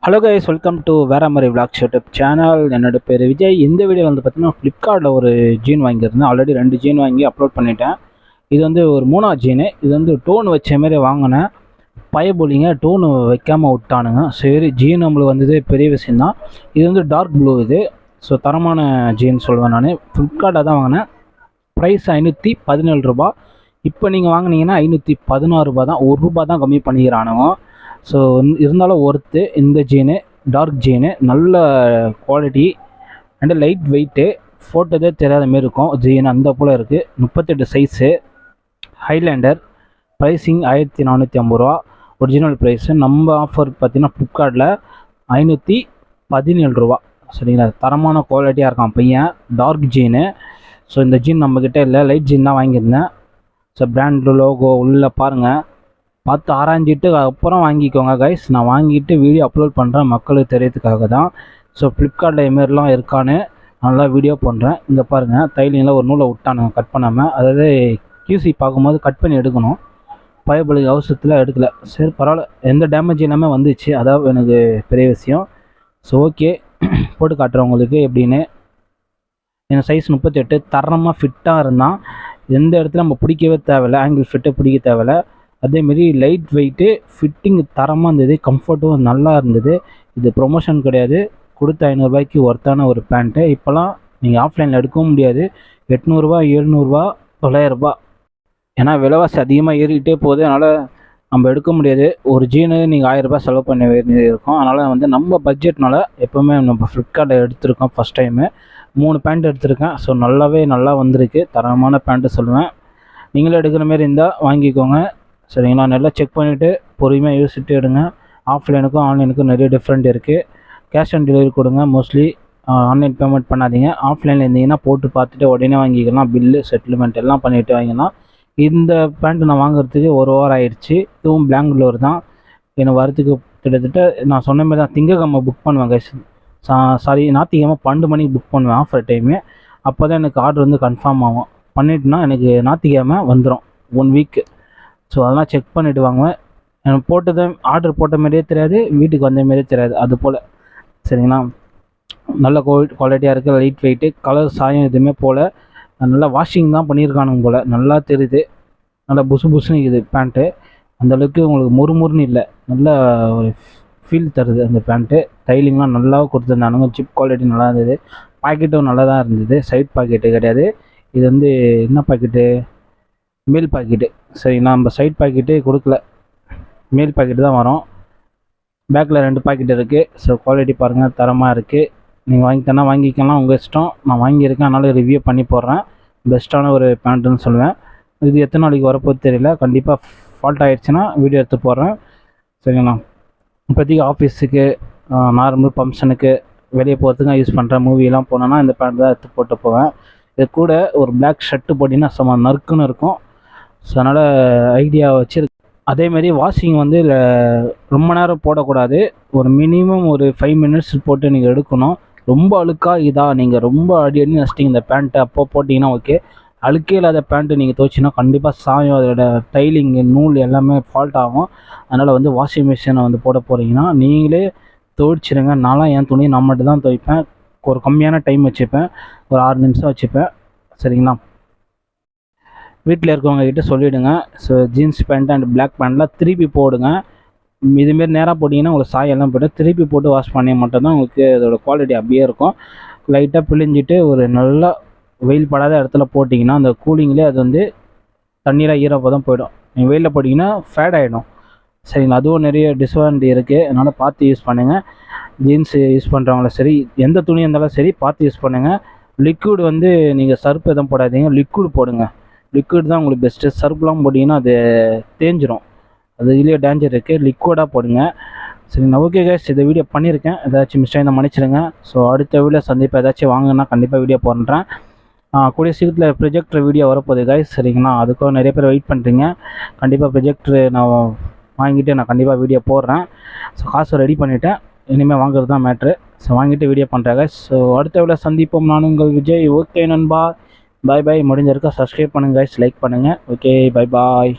Hello guys, welcome to வேற மாதிரி vlogs YouTube channel. என்னோட பேர் விஜய். இந்த வீடியோ வந்து பார்த்தீங்கன்னா ஃப்ளிப்கார்ட்டில் ஒரு ஜீன் வாங்கியிருந்தேன். ஆல்ரெடி 2 ஜீன் வாங்கி அப்லோட் பண்ணிட்டேன். இது வந்து ஒரு 3வது ஜீனு. இது வந்து டோன் வச்ச மாரி வாங்கினேன். பயபோலிங்க டோனு வைக்காமல் விட்டானுங்க. சரி, ஜீன் நம்மளுக்கு வந்தது பெரிய விஷயந்தான். இது வந்து டார்க் ப்ளூ இது. ஸோ தரமான ஜீன் சொல்லுவேன் நான். ஃப்ளிப்கார்ட்டில் தான் வாங்கினேன். ப்ரைஸ் 517 ரூபா. இப்போ நீங்கள் வாங்கினீங்கன்னா 516 ரூபா தான். ₹1 தான் கம்மி பண்ணிக்கிறானுங்க. ஸோ இருந்தாலும் ஒர்த்து. இந்த ஜீனு டார்க் ஜீனு நல்ல குவாலிட்டி அண்டு லைட் வெயிட்டு. ஃபோட்டோதே தெரியாத மாரி இருக்கும் ஜீன், அந்த போல் இருக்குது. 38 சைஸு. ஹைலேண்டர். ப்ரைஸிங் 1450 ரூபா ஒரிஜினல் ப்ரைஸு. நம்ம ஆஃபர் பார்த்திங்கன்னா ஃப்ளிப்கார்ட்டில் 517 ரூபா. சரிங்களா, தரமான குவாலிட்டியாக இருக்கான் பையன். டார்க் ஜீனு. ஸோ இந்த ஜீன் நம்மக்கிட்ட இல்லை, லைட் ஜீன் தான் வாங்கியிருந்தேன். ஸோ பிராண்டு லோகோ உள்ளே பாருங்கள், பார்த்து ஆராய்ஞ்சிட்டு அப்புறம் வாங்கிக்கோங்க கைஸ். நான் வாங்கிட்டு வீடியோ அப்லோட் பண்ணுறேன் மக்களுக்கு தெரியறதுக்காக தான். ஸோ ஃப்ளிப்கார்ட்டில் இதுமாரிலாம் இருக்கான்னு நல்லா வீடியோ பண்ணுறேன். இங்கே பாருங்கள், தைலிங்கில் ஒரு நூலை விட்டானுங்க கட் பண்ணாமல். அதாவது கியூசி பார்க்கும்போது கட் பண்ணி எடுக்கணும். பயபலிக்கு அவசரத்தில் எடுக்கலை. சரி பரவாயில்ல, எந்த டேமேஜ் இல்லாமல் வந்துச்சு. அதாவது எனக்கு பெரிய விஷயம். ஸோ ஓகே, போட்டு காட்டுறேன் உங்களுக்கு எப்படின்னு. என் சைஸ் 38. தரமாக ஃபிட்டாக இருந்தால் எந்த இடத்துல நம்ம பிடிக்கவே தேவையில்லை, ஆங்கிள் ஃபிட்டை பிடிக்க தேவையில்லை. அதேமாரி லைட் வெயிட்டு, ஃபிட்டிங் தரமாக இருந்தது, கம்ஃபர்ட்டும் நல்லா இருந்தது. இது ப்ரொமோஷன் கிடையாது, கொடுத்த 500 ரூபாய்க்கு ஒர்த்தான ஒரு பேண்ட்டு. இப்போலாம் நீங்கள் ஆஃப்லைனில் எடுக்கவும் முடியாது. 800 ரூபா, 700 ரூபா, 900 ரூபா. ஏன்னா விலைவாசி அதிகமாக ஏறிக்கிட்டே போகுது. அதனால் நம்ம எடுக்க முடியாது. ஒரு ஜீனு நீங்கள் 1000 ரூபா செலவு பண்ண வேண்டியது இருக்கும். அதனால் வந்து நம்ம பட்ஜெட்னால எப்போவுமே நம்ம ஃப்ளிப்கார்ட்டில் எடுத்திருக்கோம். ஃபஸ்ட் டைமு 3 பேண்ட் எடுத்திருக்கேன். ஸோ நல்லா வந்திருக்கு. தரமான பேண்ட்டு சொல்லுவேன். நீங்களும் எடுக்கிற மாரி இருந்தால் வாங்கிக்கோங்க. சரிங்களா, நல்லா செக் பண்ணிவிட்டு பொறுமையாக யோசிச்சுட்டு எடுங்க. ஆஃப்லைனுக்கும் ஆன்லைனுக்கும் நிறைய டிஃப்ரெண்ட் இருக்குது. கேஷ் ஆன் டெலிவரி கொடுங்க. மோஸ்ட்லி ஆன்லைன் பேமெண்ட் பண்ணாதீங்க. ஆஃப்லைனில் இருந்தீங்கன்னா போட்டு பார்த்துட்டு உடனே வாங்கிக்கலாம். பில்லு செட்டில்மெண்ட் எல்லாம் பண்ணிவிட்டு வாங்கிக்கலாம். இந்த பேண்ட்டு நான் வாங்குறதுக்கு 1 வாரம் ஆயிடுச்சு. இதுவும் பெங்களூர் தான். எனக்கு வரத்துக்கு கிட்டத்தட்ட நான் சொன்ன மாதிரி தான் திங்கக்கிழமை புக் பண்ணுவேன் கைஸ். சாரி, ஞாயிற்றுக்கிழமை 12 மணிக்கு புக் பண்ணுவேன் ஆஃபர் டைமு. அப்போ தான் எனக்கு ஆர்டர் வந்து கன்ஃபார்ம் ஆகும். பண்ணிட்டுனா எனக்கு ஞாயிற்றுக்கிழமை வந்துடும், 1 வீக்கு. ஸோ அதெல்லாம் செக் பண்ணிவிட்டு வாங்குவேன். எனக்கு போட்டதை ஆர்டர் போட்ட மாதிரியே தெரியாது, வீட்டுக்கு வந்த மாதிரியே தெரியாது, அது போல். சரிங்களா, நல்ல குவாலிட்டியாக இருக்குது. லைட் வெயிட்டு, கலர் சாயம் எதுவுமே போல். நல்லா வாஷிங் தான் பண்ணியிருக்கானுங்க போல், நல்லா தெரியுது. நல்லா புசுன்னு இருக்குது பேண்ட்டு. அந்தளவுக்கு உங்களுக்கு முறுமுறுன்னு இல்லை, நல்ல ஒரு ஃபீல் தருது அந்த பேண்ட்டு. டைலிங்லாம் நல்லா கொடுத்துருந்தானுங்க. சிப் குவாலிட்டி நல்லா இருந்தது. பாக்கெட்டும் நல்லா தான் இருந்தது. சைட் பாக்கெட்டு கிடையாது. இது வந்து என்ன பாக்கெட்டு, மேல் பாக்கெட்டு. சரிங்களா, நம்ம சைட் பாக்கெட்டு கொடுக்கல, மேல் பாக்கெட்டு தான் வரும். பேக்கில் 2 பாக்கெட் இருக்குது. ஸோ குவாலிட்டி பாருங்கள், தரமாக இருக்குது. நீங்கள் வாங்கித்தனா வாங்கிக்கலாம், உங்கள் இஷ்டம். நான் வாங்கியிருக்கேன், அதனால் ரிவ்யூ பண்ணி போடுறேன். பெஸ்ட்டான ஒரு பேண்ட்டுன்னு சொல்லுவேன். இது எத்தனை நாளைக்கு வரப்போது தெரியல. கண்டிப்பாக ஃபால்ட் ஆகிடுச்சுன்னா வீடியோ எடுத்து போடுறேன். சரிங்களா, இப்போதைக்கு ஆஃபீஸுக்கு, நார்மல் ஃபங்க்ஷனுக்கு, வெளியே போகிறதுக்கு யூஸ் பண்ணுறேன். மூவிலாம் போனோன்னா இந்த பேண்ட் தான் எடுத்து போட்டு போவேன். இது கூட ஒரு பிளாக் ஷர்ட்டு போட்டிங்கன்னா சும்மா நறுக்குன்னு இருக்கும். ஸோ அதனால் ஐடியா வச்சுருக்கு. அதேமாரி வாஷிங் வந்து ரொம்ப நேரம் போடக்கூடாது. ஒரு மினிமம் ஒரு 5 மினிட்ஸ் போட்டு நீங்கள் எடுக்கணும். ரொம்ப அழுக்காக நீங்கள் ரொம்ப அடி நச்சிட்டிங்க இந்த பேண்ட்டை, அப்போ போட்டிங்கன்னா ஓகே. அழுக்கே இல்லாத பேண்ட்டு நீங்கள் துவைச்சின்னா கண்டிப்பாக சாயம். அதோட டைலிங், நூல் எல்லாமே ஃபால்ட் ஆகும். அதனால் வந்து வாஷிங் மிஷினை வந்து போட போகிறீங்கன்னா நீங்களே துவைச்சிடுங்க. நான்லாம் என் துணியை நான் மட்டும் தான் துவைப்பேன். ஒரு கம்மியான டைம் வச்சுப்பேன், ஒரு 6 நிமிஷம் வச்சுப்பேன். சரிங்களா, வீட்டில் இருக்கவங்க கிட்ட சொல்லிவிடுங்க. So jeans pant and black பேண்ட்லாம் திருப்பி போடுங்க. இதுமாரி நேராக போட்டிங்கன்னா உங்களுக்கு சாயெல்லாம் போய்ட்டு திருப்பி போட்டு வாஷ் பண்ணி மட்டும்தான் உங்களுக்கு அதோட குவாலிட்டி அப்படியே இருக்கும். லைட்டாக பிழிஞ்சிட்டு ஒரு நல்லா வெயில் படாத இடத்துல போட்டிங்கன்னா அந்த கூலிங்லேயே அது வந்து தண்ணியில் ஈரப்பதம் போயிடும். நீங்கள் வெயிலில் போட்டிங்கன்னா ஃபேட் ஆகிடும். சரிங்களா, அதுவும் நிறைய டிஸ்அட்வான்டேஜ் இருக்குது. அதனால் பார்த்து யூஸ் பண்ணுங்கள். ஜீன்ஸ் யூஸ் பண்ணுறவங்களும் சரி, எந்த துணி இருந்தாலும் சரி பார்த்து யூஸ் பண்ணுங்கள். லிக்விட் வந்து நீங்கள் சர்ப்பு எதுவும் போடாதீங்க, லிக்விட் போடுங்க. லிக்விட் தான் உங்களுக்கு பெஸ்ட்டு. சர்ப்லாம் போட்டிங்கன்னா அது தேஞ்சிரும், அது இதுலேயே டேஞ்சர் இருக்குது. லிக்விடாக போடுங்க. சரிங்களா, ஓகே கைஸ், இந்த வீடியோ பண்ணியிருக்கேன். ஏதாச்சும் மிஸ்டேக் தான் மன்னிச்சிடுங்க. ஸோ அடுத்த வீடியோ சந்திப்பேன். ஏதாச்சும் வாங்கினா கண்டிப்பாக வீடியோ போடுறேன். கூடிய சீக்கிரத்தில் ப்ரொஜெக்டர் வீடியோ வரப்போகுது கைஸ். சரிங்களா, அதுக்கும் நிறைய பேர் வெயிட் பண்ணுறீங்க. கண்டிப்பாக ப்ரொஜெக்டர் நான் வாங்கிட்டு நான் கண்டிப்பாக வீடியோ போடுறேன். ஸோ காசு ரெடி பண்ணிவிட்டேன், இனிமேல் வாங்குறது தான் மேட்ரு. ஸோ வாங்கிட்டு வீடியோ பண்ணுறேன் கைஸ். ஸோ அடுத்த வீடியோ சந்திப்போம். நான் உங்கள் விஜய். ஓகே நண்பா, பாய் பாய். முடிஞ்சிருக்கா சப்ஸ்கிரைப் பண்ணுங்கள் கைஸ், லைக் பண்ணுங்கள். Okay, bye bye.